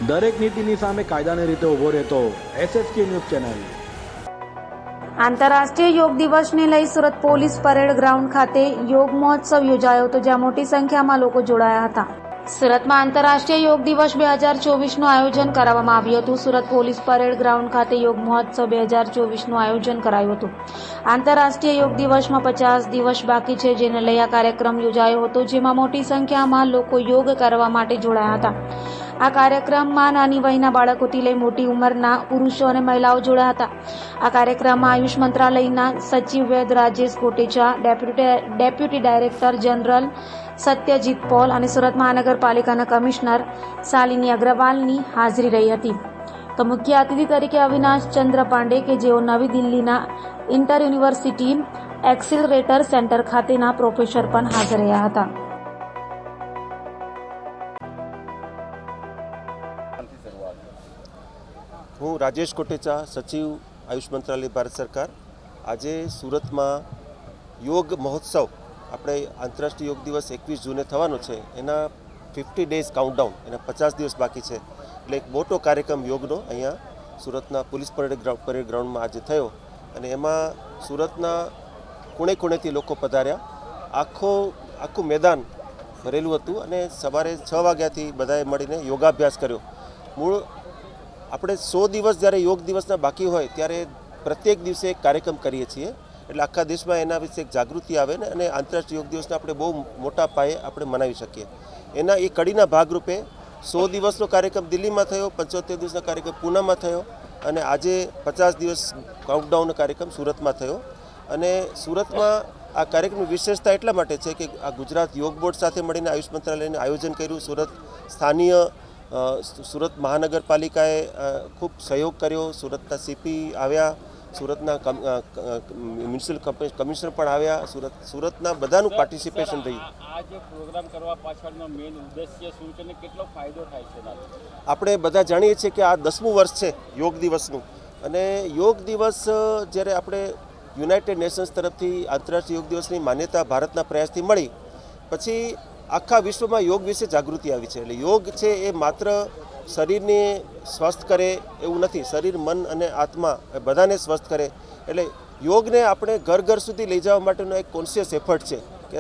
દરેક નીતિની સામે કાયદાની રીતે ઊભો રહેતો SSK ન્યૂઝ ચેનલ। આંતરરાષ્ટ્રીય યોગ દિવસને લઈ સુરત પોલીસ પરેડ ગ્રાઉન્ડ ખાતે યોગ મહોત્સવ યોજાયો હતો, જ્યાં મોટી સંખ્યામાં લોકો જોડાયા હતા। સુરતમાં આંતરરાષ્ટ્રીય યોગ દિવસ 2024નું આયોજન કરવામાં આવ્યું હતું। સુરત પોલીસ પરેડ ગ્રાઉન્ડ ખાતે યોગ મહોત્સવ 2024નું આયોજન કરાયું હતું। આંતરરાષ્ટ્રીય યોગ દિવસમાં 50 દિવસ બાકી છે, જેને લઈ આ કાર્યક્રમ યોજાયો હતો, જેમાં મોટી સંખ્યામાં લોકો યોગ કરવા માટે જોડાયા હતા। આ કાર્યક્રમમાં નાની વયના બાળકોથી લઈ મોટી ઉંમરના પુરુષો અને મહિલાઓ જોડાયા હતા। આ કાર્યક્રમમાં આયુષ મંત્રાલયના સચિવ Vaid Rajesh Kotecha, deputy director general Satyajit Paul અને સુરત મહાનગરપાલિકાના કમિશનર શાલિની અગ્રવાલની હાજરી રહી હતી। તો મુખ્ય અતિથિ તરીકે અવિનાશ ચંદ્ર પાંડે, કે જેઓ નવી દિલ્હીના ઇન્ટર યુનિવર્સિટી એક્સિલરેટર સેન્ટર ખાતેના પ્રોફેસર પણ હાજર રહ્યા હતા। હું રાજેશ કોટેચા, સચિવ આયુષ મંત્રાલય, ભારત સરકાર। આજે સુરતમાં યોગ મહોત્સવ, આપણે આંતરરાષ્ટ્રીય યોગ દિવસ 21 જૂને થવાનો છે, એના 50 ડેઝ કાઉન્ટડાઉન, એના 50 દિવસ બાકી છે, એટલે એક મોટો કાર્યક્રમ યોગનો અહીંયા સુરતના પોલીસ પરેડ ગ્રાઉન્ડમાં આજે થયો અને એમાં સુરતના ખૂણે ખૂણેથી લોકો પધાર્યા। આખું મેદાન ભરેલું હતું અને સવારે 6 વાગ્યાથી બધાએ મળીને યોગાભ્યાસ કર્યો। મૂળ આપણે 100 દિવસ જ્યારે યોગ દિવસના બાકી હોય ત્યારે પ્રત્યેક દિવસે એક કાર્યક્રમ કરીએ છીએ, એટલે આખા દેશમાં એના વિશે એક જાગૃતિ આવે ને અને આંતરરાષ્ટ્રીય યોગ દિવસને આપણે બહુ મોટા પાયે આપણે મનાવી શકીએ। એના એ કડીના ભાગરૂપે 100 દિવસનો કાર્યક્રમ દિલ્હીમાં થયો, 75 દિવસનો કાર્યક્રમ પૂનામાં થયો અને આજે 50 દિવસ કાઉન્ટડાઉનનો કાર્યક્રમ સુરતમાં થયો। અને સુરતમાં આ કાર્યક્રમની વિશેષતા એટલા માટે છે કે આ ગુજરાત યોગ બોર્ડ સાથે મળીને આયુષ મંત્રાલયને આયોજન કર્યું। સ્થાનીય સુરત મહાનગરપાલિકાએ ખૂબ સહયોગ કર્યો, સુરતના સીપી આવ્યા, સુરતના મ્યુનિસિપલ કમિશનર પણ આવ્યા, સુરતના બધાનું પાર્ટિસિપેશન રહ્યું। આ જે પ્રોગ્રામ કરવા પાછળનો મેઇન ઉદ્દેશ્ય શું છે અને કેટલો ફાયદો થાય છે? આપણે બધા જાણીએ છીએ કે આ 10મું વર્ષ છે યોગ દિવસનું, અને યોગ દિવસ જ્યારે આપણે યુનાઇટેડ નેશન્સ તરફથી આંતરરાષ્ટ્રીય યોગ દિવસની માન્યતા ભારતના પ્રયાસથી મળી પછી આખા વિશ્વમાં યોગ વિશે જાગૃતિ આવી છે। એટલે યોગ છે એ માત્ર શરીરને સ્વસ્થ કરે એવું નથી, શરીર, મન અને આત્મા બધાને સ્વસ્થ કરે। એટલે યોગને આપણે ઘર ઘર સુધી લઈ જવા માટેનો એક કોન્શિયસ એફર્ટ છે કે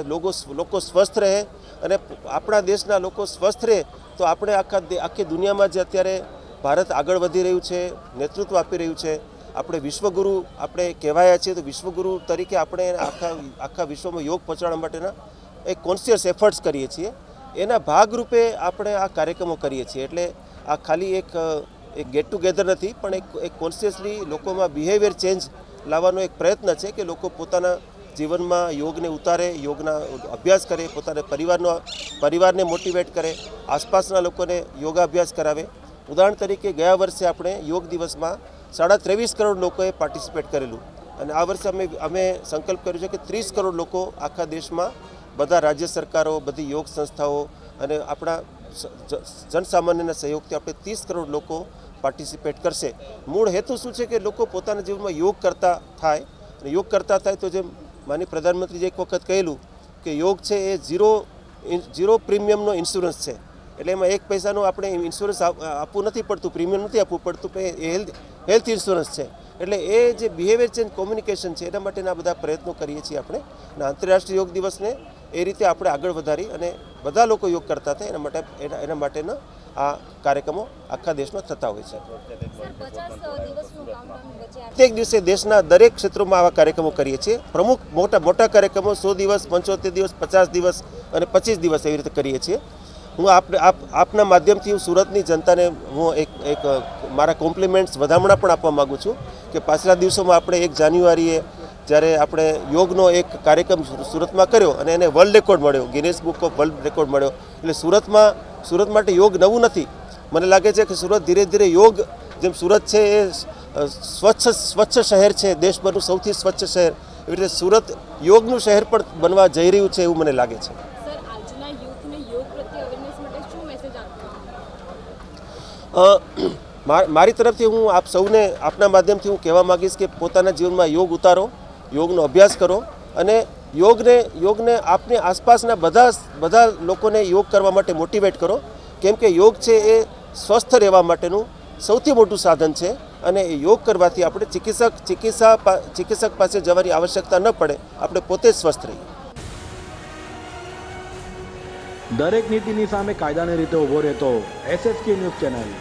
લોકો સ્વસ્થ રહે અને આપણા દેશના લોકો સ્વસ્થ રહે તો આપણે આખી દુનિયામાં જે અત્યારે ભારત આગળ વધી રહ્યું છે, નેતૃત્વ આપી રહ્યું છે, આપણે વિશ્વગુરુ આપણે કહેવાયા છીએ, તો વિશ્વગુરુ તરીકે આપણે આખા વિશ્વમાં યોગ પહોંચાડવા માટેના એક કોન્શિયસ એફર્ટ્સ કરીએ છીએ। એના ભાગરૂપે આપણે આ કાર્યક્રમો કરીએ છીએ। એટલે આ ખાલી એક ગેટ ટુગેધર નથી, પણ એક કોન્શિયસલી લોકોમાં બિહેવિયર ચેન્જ લાવવાનો એક પ્રયત્ન છે કે લોકો પોતાના જીવનમાં યોગને ઉતારે, યોગના અભ્યાસ કરે, પોતાના પરિવારને મોટિવેટ કરે, આસપાસના લોકોને યોગાભ્યાસ કરાવે। ઉદાહરણ તરીકે ગયા વર્ષે આપણે યોગ દિવસમાં 23.5 કરોડ લોકોએ પાર્ટિસિપેટ કરેલું અને આ વર્ષે અમે સંકલ્પ કર્યો છે કે 30 કરોડ લોકો આખા દેશમાં, બધા રાજ્ય સરકારો, બધી યોગ સંસ્થાઓ અને આપણા જનસામાન્યના સહયોગથી આપણે 30 કરોડ લોકો પાર્ટિસિપેટ કરશે। મૂળ હેતુ શું છે કે લોકો પોતાના જીવનમાં યોગ કરતા થાય, અને યોગ કરતા થાય તો જેમ માનનીય પ્રધાનમંત્રીએ એક વખત કહેલું કે યોગ છે એ ઝીરો પ્રીમિયમનો ઇન્સ્યોરન્સ છે। એટલે એમાં 1 પૈસાનું આપણે ઇન્સ્યોરન્સ આપવું નથી પડતું, પ્રીમિયમ નથી આપવું પડતું, એ હેલ્થ ઇન્સ્યોરન્સ છે। એટલે એ જે બિહેવિયર ચેન્જ કોમ્યુનિકેશન છે એના માટેના બધા પ્રયત્નો કરીએ છીએ આપણે, અને આંતરરાષ્ટ્રીય યોગ દિવસને એ રીતે આપણે આગળ વધારી અને બધા લોકો યોગ કરતા થાય એના માટેના આ કાર્યક્રમો આખા દેશમાં થતા હોય છે। પ્રત્યેક દિવસે દેશના દરેક ક્ષેત્રોમાં આવા કાર્યક્રમો કરીએ છીએ। પ્રમુખ મોટા કાર્યક્રમો 100 દિવસ, 75 દિવસ, 50 દિવસ અને 25 દિવસ એવી રીતે કરીએ છીએ। હું આપના માધ્યમથી હું સુરતની જનતાને હું એક મારા કોમ્પ્લિમેન્ટ્સ, વધામણા પણ આપવા માગું છું કે પાછલા દિવસોમાં આપણે 1 જાન્યુઆરીએ જ્યારે આપણે યોગનો એક કાર્યક્રમ સુરતમાં કર્યો અને એને વર્લ્ડ રેકોર્ડ મળ્યો, Guinness book of world record મળ્યો। એટલે સુરત માટે યોગ નવું નથી। મને લાગે છે કે સુરત ધીરે ધીરે યોગ, જેમ સુરત છે એ સ્વચ્છ શહેર છે, દેશભરનું સૌથી સ્વચ્છ શહેર, એવી રીતે સુરત યોગનું શહેર પણ બનવા જઈ રહ્યું છે એવું મને લાગે છે। મારી તરફથી હું આપ સૌને આપના માધ્યમથી હું કહેવા માગીશ કે પોતાના જીવનમાં યોગ ઉતારો, યોગનો અભ્યાસ કરો અને યોગને આપની આસપાસના બધા લોકોને યોગ કરવા માટે મોટિવેટ કરો, કેમ કે યોગ છે એ સ્વસ્થ રહેવા માટેનું સૌથી મોટું સાધન છે અને યોગ કરવાથી આપણે ચિકિત્સક પાસે જવાની આવશ્યકતા ન પડે, આપણે પોતે જ સ્વસ્થ રહીએ. દરેક નીતિની સામે કાયદાની રીતે ઊભો રહેતો SSK ન્યૂઝ ચેનલ